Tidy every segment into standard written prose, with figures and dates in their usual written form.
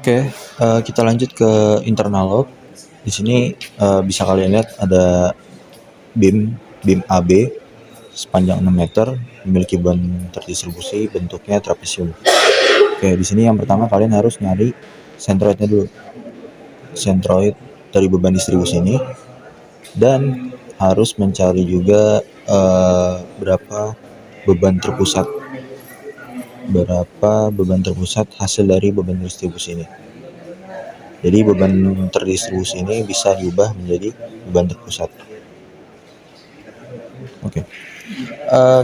Oke, kita lanjut ke internal load. Di sini bisa kalian lihat ada beam AB sepanjang 6 meter, memiliki beban terdistribusi, bentuknya trapesium. Oke, di sini yang pertama kalian harus nyari centroidnya dulu. Centroid dari beban distribusi ini, dan harus mencari juga berapa beban terpusat hasil dari beban distribusi ini. Jadi beban terdistribusi ini bisa diubah menjadi beban terpusat. Oke.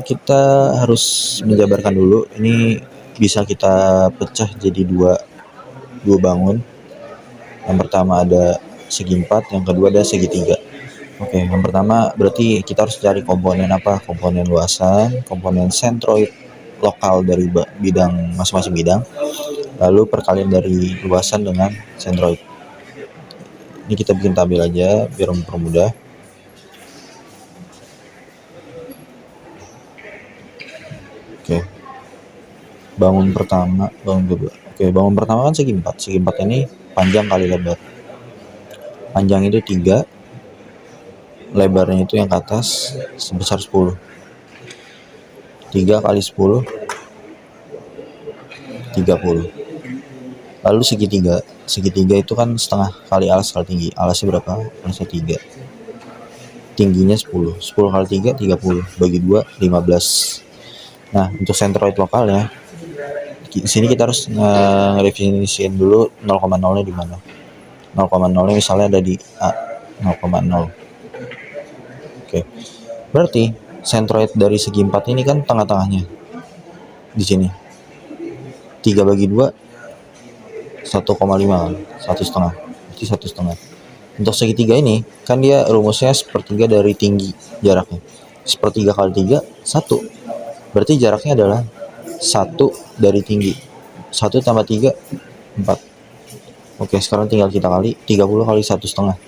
Kita harus menjabarkan dulu. Ini bisa kita pecah jadi dua bangun. Yang pertama ada segi 4, yang kedua ada segi 3. Oke, yang pertama berarti kita harus cari komponen apa? Komponen luasan, komponen centroid lokal dari bidang masing-masing bidang, lalu perkalian dari luasan dengan centroid. Ini kita bikin tabel aja biar mempermudah. Oke. Bangun pertama, bangun kedua. Oke, bangun pertama kan segi 4. Segi 4 ini panjang kali lebar. Panjang itu 3, lebarnya itu yang ke atas sebesar 10. 3 kali 10 30. Lalu segi 3. Segi 3 itu kan setengah kali alas kali tinggi. Alasnya berapa? Alasnya 3. Tingginya 10. 10 kali 3 30. Bagi 2 15. Nah, untuk centroid lokalnya di sini kita harus ngedefinisiin dulu 0,0-nya di mana. 0,0-nya misalnya ada di A, 0,0. Oke. Berarti centroid dari segi 4 ini kan tengah-tengahnya. Di sini. 3 bagi 2 1,5 kan? 1,5. Berarti 1,5. Untuk segitiga ini kan dia rumusnya sepertiga dari tinggi jaraknya. Sepertiga kali 3 1. Berarti jaraknya adalah 1 dari tinggi. 1 tambah 3 4. Oke, sekarang tinggal kita kali 30 kali 1,5.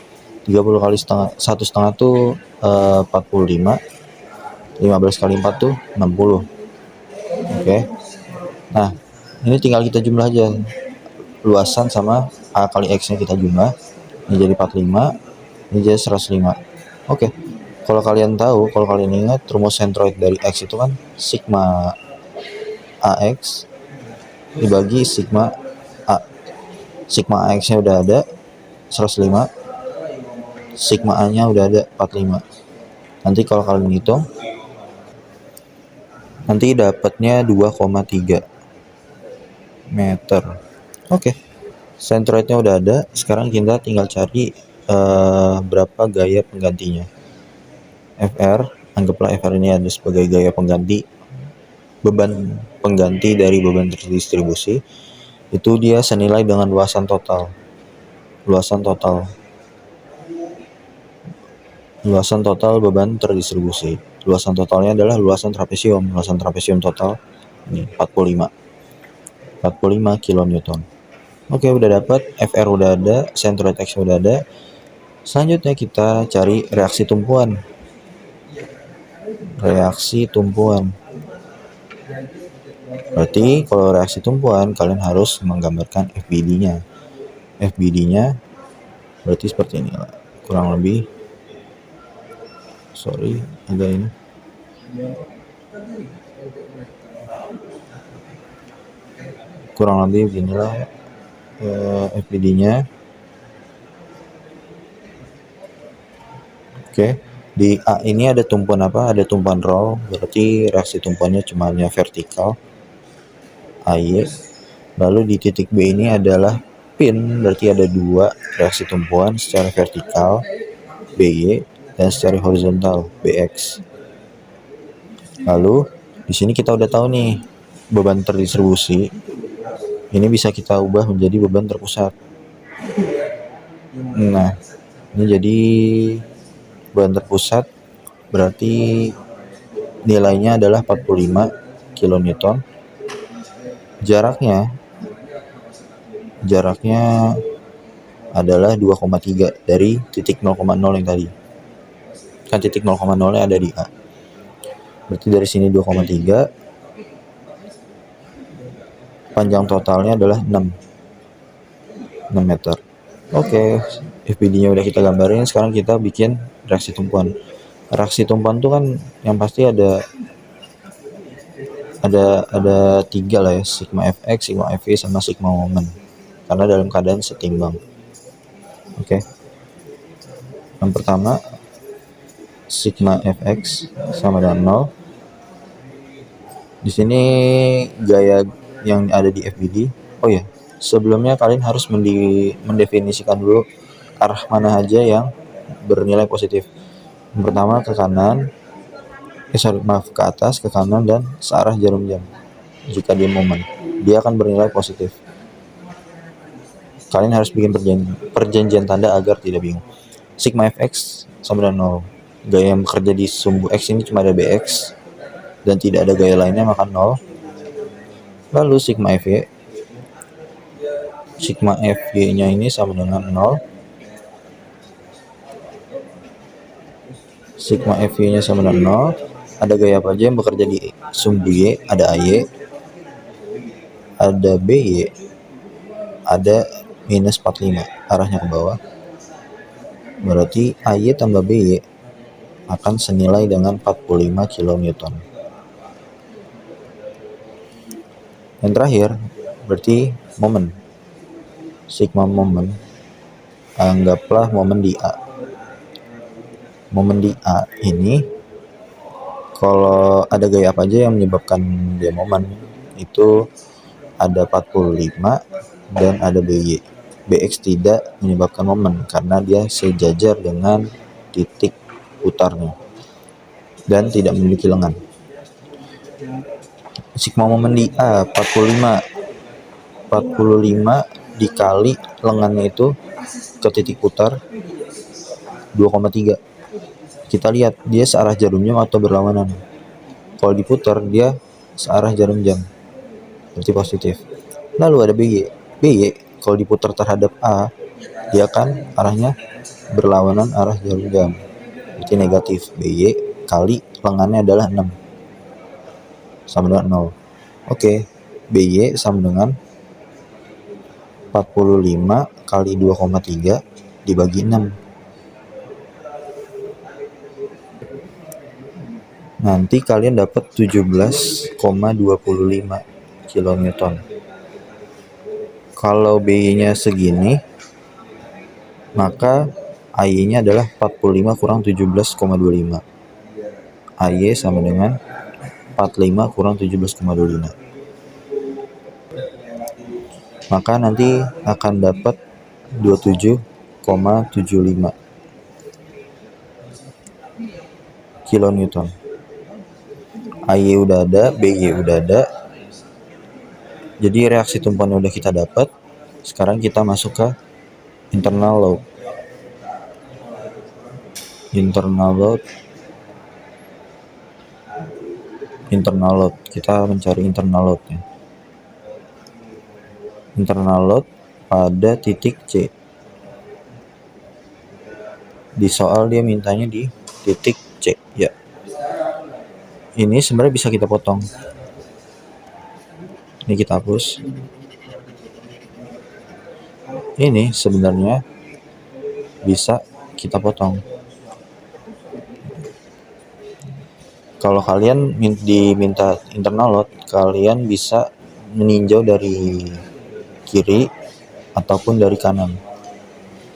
30 kali 1,5 tuh 45. 15 kali 4 tuh 60. Oke. Nah, ini tinggal kita jumlah aja. Luasan sama A kali X-nya kita jumlah. Ini jadi 45, ini jadi 105. Oke. Kalau kalian tahu, kalau kalian ingat rumus centroid dari X itu kan sigma AX dibagi sigma A. Sigma AX-nya udah ada 105, sigma A-nya udah ada 45. Nanti kalau kalian hitung, nanti dapatnya 2,3 meter. Oke. Centroidnya udah ada. Sekarang kita tinggal cari berapa gaya penggantinya. FR, anggaplah FR ini ada sebagai gaya pengganti, beban pengganti dari beban terdistribusi. Itu dia senilai dengan luasan total beban terdistribusi. Luasan totalnya adalah luasan trapesium total ini 45 kilonewton. Oke, udah dapat FR udah ada, centroid X udah ada. Selanjutnya kita cari reaksi tumpuan. Berarti kalau reaksi tumpuan kalian harus menggambarkan FBD-nya. FBD-nya berarti seperti ini lah. Kurang lebih agak ini. Kurang lebih beginilah FBD-nya. Oke. Di A ini ada tumpuan apa? Ada tumpuan roll, berarti reaksi tumpuannya cuma vertikal. AY. Lalu di titik B ini adalah pin, berarti ada 2 reaksi tumpuan secara vertikal BY dan secara horizontal BX. Lalu di sini kita udah tahu nih beban terdistribusi ini bisa kita ubah menjadi beban terpusat. Nah, ini jadi beban terpusat berarti nilainya adalah 45 kilonewton. Jaraknya adalah 2,3 dari titik 0,0 yang tadi. Kan titik 0,0-nya ada di A. Berarti dari sini 2,3. Panjang totalnya adalah 6. 6 meter. Oke, FPD-nya udah kita gambarin, sekarang kita bikin reaksi tumpuan. Reaksi tumpuan tuh kan yang pasti ada tiga lah ya, sigma fx, sigma fy, sama sigma momen, karena dalam keadaan setimbang. Oke. Yang pertama, sigma fx sama dengan 0. Di sini gaya yang ada di FBD. Oh ya, sebelumnya kalian harus mendefinisikan dulu arah mana aja yang bernilai positif. Yang pertama ke kanan, ke atas, ke kanan, dan searah jarum jam. Jika dia momen, dia akan bernilai positif. Kalian harus bikin perjanjian tanda agar tidak bingung. Sigma fx sama dengan 0. Gaya yang bekerja di sumbu x ini cuma ada bx dan tidak ada gaya lainnya, maka 0. Lalu sigma fy-nya ini sama dengan 0. Sigma fy-nya sama dengan 0. Ada gaya apa aja yang bekerja di sumbu y? Ada ay, ada by, ada minus 45, arahnya ke bawah. Berarti ay tambah by akan senilai dengan 45 kN. Yang terakhir berarti momen. Sigma momen, anggaplah momen di A. Momen di A ini kalau ada gaya apa aja yang menyebabkan dia momen, itu ada 45 dan ada by. Bx tidak menyebabkan momen karena dia sejajar dengan titik putarnya dan tidak memiliki lengan. Sigma momen di A 45 dikali lengannya itu ke titik putar 2,3. Kita lihat dia searah jarum jam atau berlawanan. Kalau diputar dia searah jarum jam, berarti positif. Lalu ada by. Kalau diputar terhadap A, dia akan arahnya berlawanan arah jarum jam, berarti negatif. By kali lengannya adalah 6 sama dengan 0. Oke, by sama dengan 45 kali 2,3 dibagi 6. Nanti kalian dapat 17,25 kN. Kalau by-nya segini, maka ay-nya adalah 45 kurang 17,25. ay sama dengan 45 kurang 17,25. Maka nanti akan dapat 27,75 kN. ay udah ada, by udah ada. Jadi reaksi tumpuan udah kita dapat. Sekarang kita masuk ke internal load. Kita mencari internal loadnya. Internal load pada titik C. Di soal dia mintanya di titik C ya. Ini sebenarnya bisa kita potong. Ini kita hapus. Ini sebenarnya bisa kita potong. Kalau kalian diminta internal load, kalian bisa meninjau dari kiri ataupun dari kanan,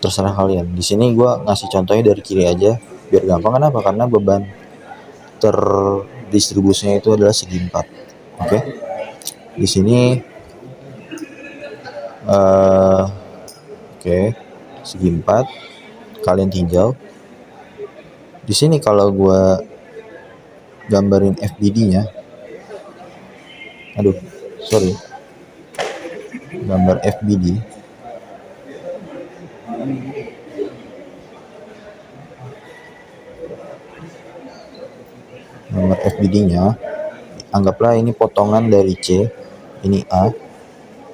terserah kalian. Di sini gue ngasih contohnya dari kiri aja biar gampang. Kenapa? Karena beban terdistribusinya itu adalah segi 4. Oke. Di sini segi 4 kalian tinjau. Di sini kalau gue gambarin FBD-nya, gambar FBD. Gambar FBD-nya, anggaplah ini potongan dari C, ini A.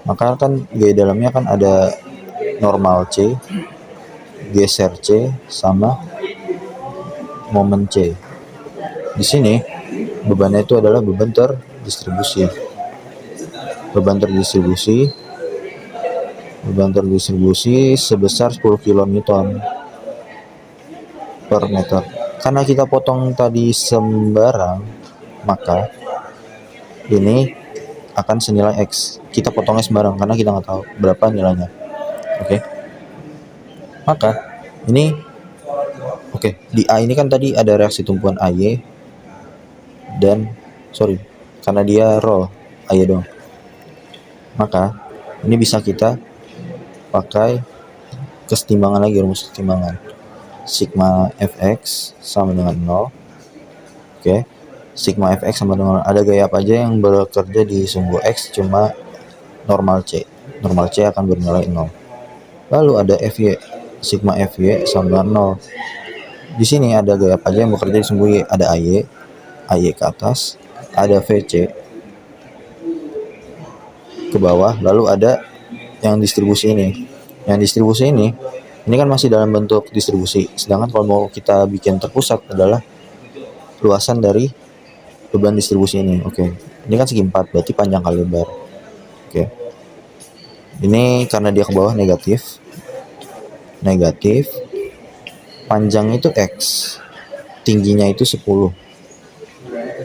Maka kan gaya dalamnya kan ada normal C, geser C, sama momen C. Di sini bebannya itu adalah beban terdistribusi. Beban terdistribusi sebesar 10 kN per meter. Karena kita potong tadi sembarang, maka ini akan senilai X. Kita potongnya sembarang karena kita nggak tahu berapa nilainya. Oke. Maka ini di A ini kan tadi ada reaksi tumpuan AY dan karena dia roll AY dong. Maka ini bisa kita pakai kesetimbangan lagi, rumus kesetimbangan. Sigma Fx sama dengan 0. Oke. Sigma Fx sama dengan 0. Ada gaya apa aja yang bekerja di sumbu X, cuma normal C. Normal C akan bernilai 0. Lalu ada Fy. Sigma Fy sama dengan 0. Di sini ada gaya apa aja yang bekerja di sumbu Y. Ada AY ke atas, ada Vc ke bawah, lalu ada yang distribusi ini. Yang distribusi ini kan masih dalam bentuk distribusi. Sedangkan kalau mau kita bikin terpusat adalah luasan dari beban distribusi ini. Oke. Ini kan segi 4, berarti panjang kali lebar. Oke. Ini karena dia ke bawah negatif. Panjang itu X. Tingginya itu 10.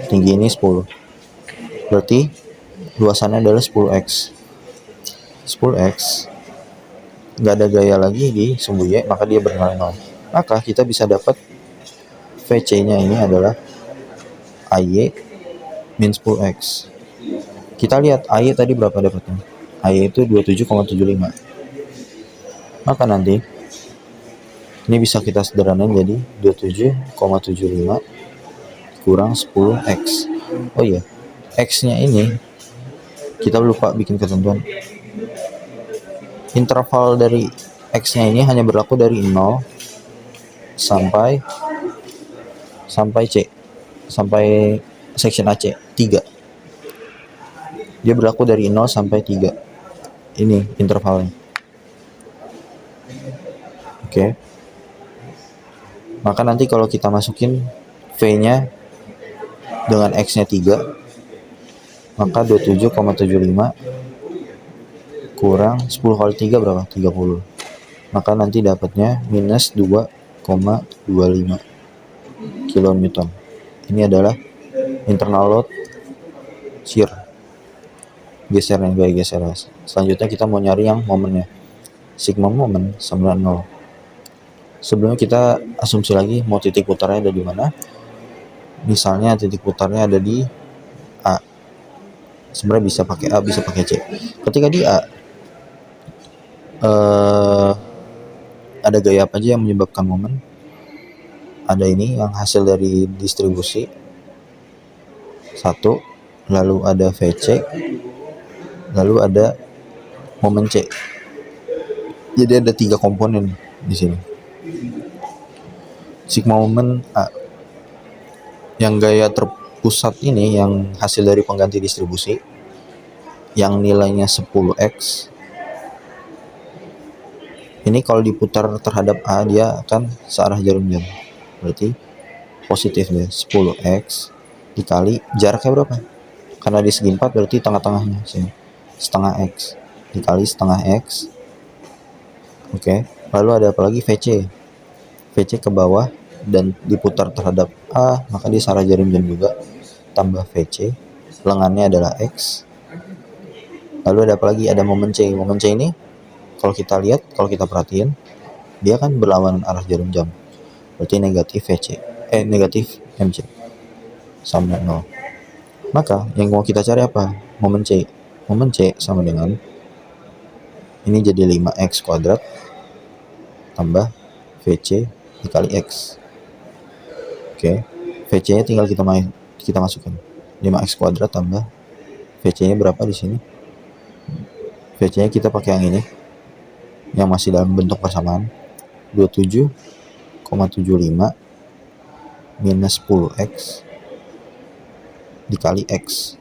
Tinggi ini 10. Berarti luasannya adalah 10X. 10X nggak ada gaya lagi di sumbu Y, maka dia bernilai 0. Maka kita bisa dapat Vc-nya ini adalah AY min 10X. Kita lihat AY tadi berapa dapatnya. AY itu 27,75. Maka nanti ini bisa kita sederhanain jadi 27,75 kurang 10X. Oh iya, X-nya ini kita lupa bikin ketentuan. Interval dari X-nya ini hanya berlaku dari 0 sampai C, sampai section AC 3. Dia berlaku dari 0 sampai 3. Ini intervalnya. Oke. Maka nanti kalau kita masukin V-nya dengan X-nya 3, maka 27,75 kurang 10 kali 3 berapa? 30. Maka nanti dapatnya minus 2,25 kN. Ini adalah internal load shear, gesernya, gaya geser. Selanjutnya kita mau nyari yang momennya. Sigma momen sama 0. Sebelumnya kita asumsi lagi mau titik putarnya ada di mana. Misalnya titik putarnya ada di A. Sebenarnya bisa pakai A, bisa pakai C. Ketika di A, ada gaya apa aja yang menyebabkan momen? Ada ini yang hasil dari distribusi 1, lalu ada Vc, lalu ada momen C. Jadi ada 3 komponen di sini. Sigma momen A yang gaya terpusat ini yang hasil dari pengganti distribusi yang nilainya 10X. Ini kalau diputar terhadap A dia akan searah jarum jam. Berarti positif dia 10X dikali jaraknya berapa? Karena di segi 4 berarti tengah-tengahnya setengah X dikali setengah X. Oke. Lalu ada apa lagi? Vc ke bawah dan diputar terhadap A, maka dia searah jarum jam juga, tambah Vc, lengannya adalah X. Lalu ada apa lagi? Ada momen C. Momen C ini kalau kita lihat, kalau kita perhatiin, dia kan berlawanan arah jarum jam. Berarti negatif MC sama 0. Maka yang mau kita cari apa? Momen C. Momen C sama dengan ini jadi 5X kuadrat tambah Vc dikali X. Oke. Vc-nya tinggal kita masukkan. 5X kuadrat tambah Vc-nya berapa di sini? Vc-nya kita pakai yang ini, yang masih dalam bentuk persamaan, 27,75 minus 10X dikali X.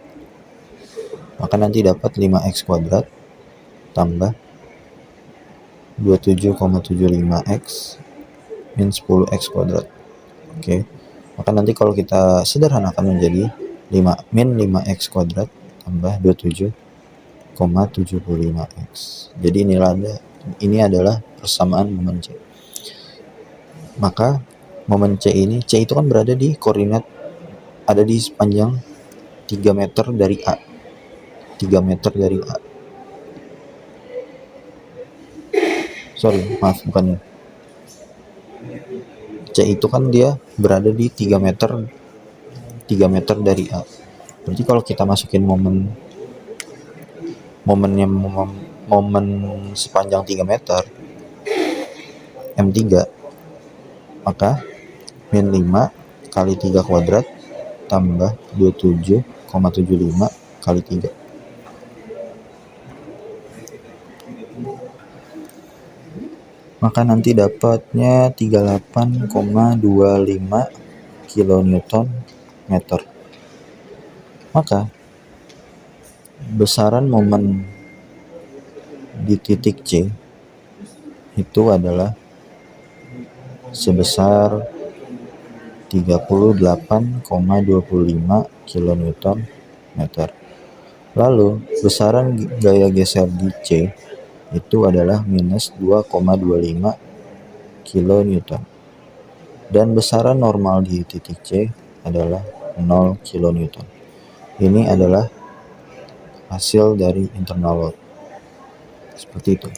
Maka nanti dapat 5X kuadrat tambah 27,75X min 10X kuadrat. Oke. Maka nanti kalau kita sederhanakan menjadi 5 min 5X kuadrat tambah 27,75 2,75x. Jadi ini adalah persamaan momen C. Maka momen C itu kan berada di koordinat, ada di sepanjang 3 meter dari A. 3 meter dari A. Maaf, bukan. C itu kan dia berada di 3 meter dari A. Berarti kalau kita masukin momen sepanjang 3 meter M3, maka min 5 kali 3 kuadrat tambah 27,75 kali 3. Maka nanti dapatnya 38,25 kilonewton meter. Maka besaran momen di titik C itu adalah sebesar 38,25 kilonewton meter. Lalu besaran gaya geser di C itu adalah minus 2,25 kilonewton. Dan besaran normal di titik C adalah 0 kilonewton. Ini adalah hasil dari internal load. Seperti itu.